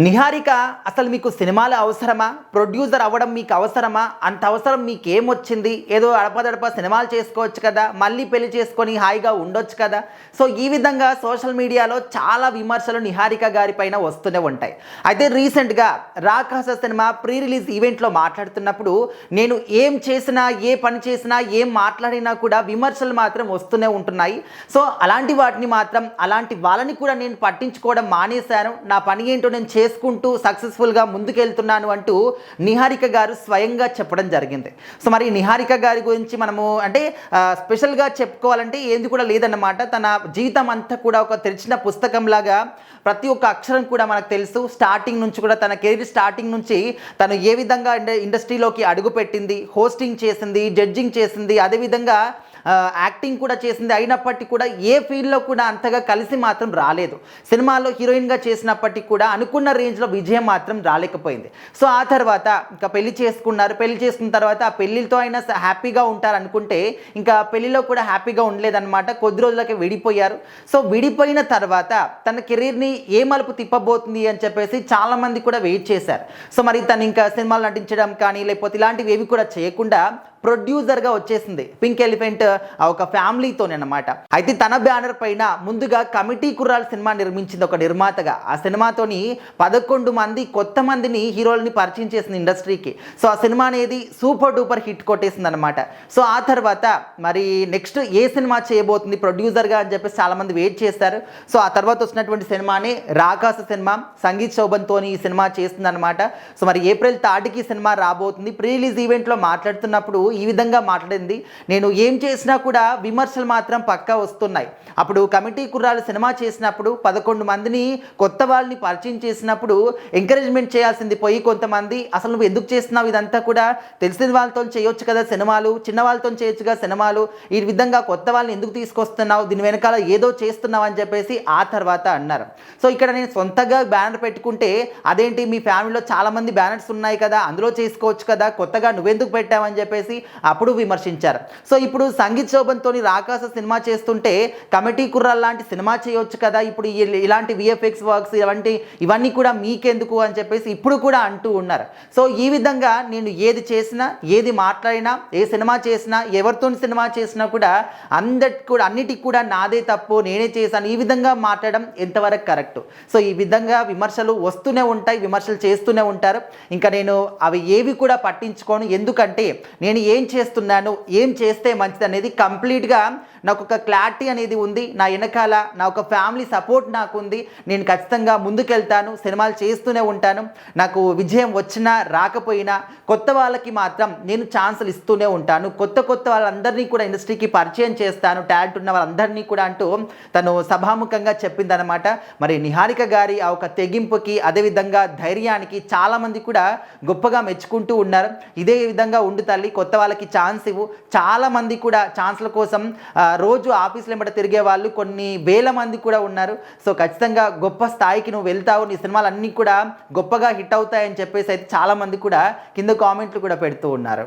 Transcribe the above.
నిహారిక అసలు మీకు సినిమాలు అవసరమా? ప్రొడ్యూసర్ అవ్వడం మీకు అవసరమా? అంత అవసరం మీకేమొచ్చింది? ఏదో అడపదడప సినిమాలు చేసుకోవచ్చు కదా, మళ్ళీ పెళ్లి చేసుకొని హాయిగా ఉండొచ్చు కదా. సో ఈ విధంగా సోషల్ మీడియాలో చాలా విమర్శలు నిహారిక గారి పైన వస్తూనే ఉంటాయి. అయితే రీసెంట్గా రాకాస సినిమా ప్రీ రిలీజ్ ఈవెంట్లో మాట్లాడుతున్నప్పుడు నేను ఏం చేసినా, ఏ పని చేసినా, ఏం మాట్లాడినా కూడా విమర్శలు మాత్రం వస్తూనే ఉంటున్నాయి. సో అలాంటి వాటిని మాత్రం, అలాంటి వాళ్ళని కూడా నేను పట్టించుకోవడం మానేశాను. నా పని ఏంటో నేను చేసుకుంటూ సక్సెస్ఫుల్గా ముందుకెళ్తున్నాను అంటూ నిహారిక గారు స్వయంగా చెప్పడం జరిగింది. సో మరి నిహారిక గారి గురించి మనము అంటే స్పెషల్గా చెప్పుకోవాలంటే ఏంది కూడా లేదన్నమాట. తన జీవితం అంతా కూడా ఒక తెరిచిన పుస్తకంలాగా ప్రతి ఒక్క అక్షరం కూడా మనకు తెలుసు. స్టార్టింగ్ నుంచి కూడా తన కెరీర్ స్టార్టింగ్ నుంచి తను ఏ విధంగా ఇండస్ట్రీలోకి అడుగుపెట్టింది, హోస్టింగ్ చేసింది, జడ్జింగ్ చేసింది, అదేవిధంగా యాక్టింగ్ కూడా చేసింది. అయినప్పటికీ కూడా ఏ ఫీల్డ్లో కూడా అంతగా కలిసి మాత్రం రాలేదు. సినిమాల్లో హీరోయిన్గా చేసినప్పటికీ కూడా అనుకున్న రేంజ్లో విజయం మాత్రం రాలేకపోయింది. సో ఆ తర్వాత ఇంకా పెళ్లి చేసుకున్నారు. పెళ్లి చేసుకున్న తర్వాత ఆ పెళ్లితో అయినా హ్యాపీగా ఉంటారనుకుంటే ఇంకా పెళ్లిలో కూడా హ్యాపీగా ఉండలేదన్నమాట. కొద్ది రోజులకే విడిపోయారు. సో విడిపోయిన తర్వాత తన కెరీర్ని ఏ మలుపు తిప్పబోతుంది అని చెప్పేసి చాలామంది కూడా వెయిట్ చేశారు. సో మరి తను ఇంకా సినిమాలు నటించడం కానీ లేకపోతే ఇలాంటివి ఏవి కూడా చేయకుండా ప్రొడ్యూసర్గా వచ్చేసింది పింక్ ఎలిఫెంట్ ఒక ఫ్యామిలీతోనే అనమాట. అయితే తన బ్యానర్ పైన ముందుగా కమిటీ కుర్రాల్ సినిమా నిర్మించింది ఒక నిర్మాతగా. ఆ సినిమాతోని 11 మంది కొత్త మందిని హీరోలని పరిచయం చేసింది ఇండస్ట్రీకి. సో ఆ సినిమా అనేది సూపర్ డూపర్ హిట్ కొట్టేసింది అనమాట. సో ఆ తర్వాత మరి నెక్స్ట్ ఏ సినిమా చేయబోతుంది ప్రొడ్యూసర్గా అని చెప్పేసి చాలామంది వెయిట్ చేస్తారు. సో ఆ తర్వాత వచ్చినటువంటి సినిమానే రాకాస సినిమా. సంగీత్ శోభన్తోని ఈ సినిమా చేస్తుంది అనమాట. సో మరి ఏప్రిల్ 3కి సినిమా రాబోతుంది. ప్రీ రిలీజ్ ఈవెంట్లో మాట్లాడుతున్నప్పుడు ఈ విధంగా మాట్లాడింది. నేను ఏం చేసినా కూడా విమర్శలు మాత్రం పక్కా వస్తున్నాయి. అప్పుడు కమిటీ కుర్రాలు సినిమా చేసినప్పుడు 11 మందిని కొత్త వాళ్ళని పరిచయం చేసినప్పుడు ఎంకరేజ్మెంట్ చేయాల్సింది పోయి కొంతమంది అసలు నువ్వు ఎందుకు చేస్తున్నావు, ఇదంతా కూడా తెలిసిన వాళ్ళతో చేయొచ్చు కదా సినిమాలు, చిన్న వాళ్ళతో చేయొచ్చుగా సినిమాలు, ఈ విధంగా కొత్త వాళ్ళని ఎందుకు తీసుకొస్తున్నావు, దీని వెనకాల ఏదో చేస్తున్నావు అని చెప్పేసి ఆ తర్వాత అన్నారు. సో ఇక్కడ నేను సొంతగా బ్యానర్ పెట్టుకుంటే అదేంటి మీ ఫ్యామిలీలో చాలామంది బ్యానర్స్ ఉన్నాయి కదా, అందులో చేసుకోవచ్చు కదా, కొత్తగా నువ్వెందుకు పెట్టావని చెప్పేసి అప్పుడు విమర్శించారు. సో ఇప్పుడు సంగీత్ శోభన్తో రాకాస సినిమా చేస్తుంటే కమిటీ కుర్రాల్ లాంటి సినిమా చేయొచ్చు కదా, ఇప్పుడు ఇలాంటి విఎఫ్ఎక్స్ వర్క్స్ ఇవన్నీ కూడా మీకెందుకు అని చెప్పేసి ఇప్పుడు కూడా అంటూ ఉన్నారు. సో ఈ విధంగా నేను ఏది చేసినా, ఏది మాట్లాడినా, ఏ సినిమా చేసినా, ఎవరితో సినిమా చేసినా కూడా అన్నిటికి కూడా నాదే తప్పు, నేనే చేశాను, ఈ విధంగా మాట్లాడడం ఎంతవరకు కరెక్ట్. సో ఈ విధంగా విమర్శలు వస్తూనే ఉంటాయి, విమర్శలు చేస్తూనే ఉంటారు. ఇంకా నేను అవి ఏవి కూడా పట్టించుకోను. ఎందుకంటే నేను ఏం చేస్తున్నాను, ఏం చేస్తే మంచిది అనేది కంప్లీట్గా నాకు ఒక క్లారిటీ అనేది ఉంది. నా వెనకాల నా ఒక ఫ్యామిలీ సపోర్ట్ నాకు ఉంది. నేను ఖచ్చితంగా ముందుకెళ్తాను, సినిమాలు చేస్తూనే ఉంటాను. నాకు విజయం వచ్చినా రాకపోయినా కొత్త వాళ్ళకి మాత్రం నేను ఛాన్సులు ఇస్తూనే ఉంటాను. కొత్త వాళ్ళందరినీ కూడా ఇండస్ట్రీకి పరిచయం చేస్తాను, టాలెంట్ ఉన్న వాళ్ళందరినీ కూడా అంటూ తను సభాముఖంగా చెప్పిందనమాట. మరి నిహారిక గారి ఆ ఒక తెగింపుకి, అదేవిధంగా ధైర్యానికి చాలామంది కూడా గొప్పగా మెచ్చుకుంటూ ఉన్నారు. ఇదే విధంగా ఉండు తల్లి, కొత్త వాళ్ళకి ఛాన్స్ ఇవ్వు. చాలామంది కూడా ఛాన్స్ల కోసం రోజు ఆఫీసులు వెంబడి తిరిగే వాళ్ళు కొన్ని వేల మంది కూడా ఉన్నారు. సో ఖచ్చితంగా గొప్ప స్థాయికి నువ్వు వెళ్తావు, నీ సినిమాలు అన్నీ కూడా గొప్పగా హిట్ అవుతాయని చెప్పేసి అయితే చాలామంది కూడా కింద కామెంట్లు కూడా పెడుతూ ఉన్నారు.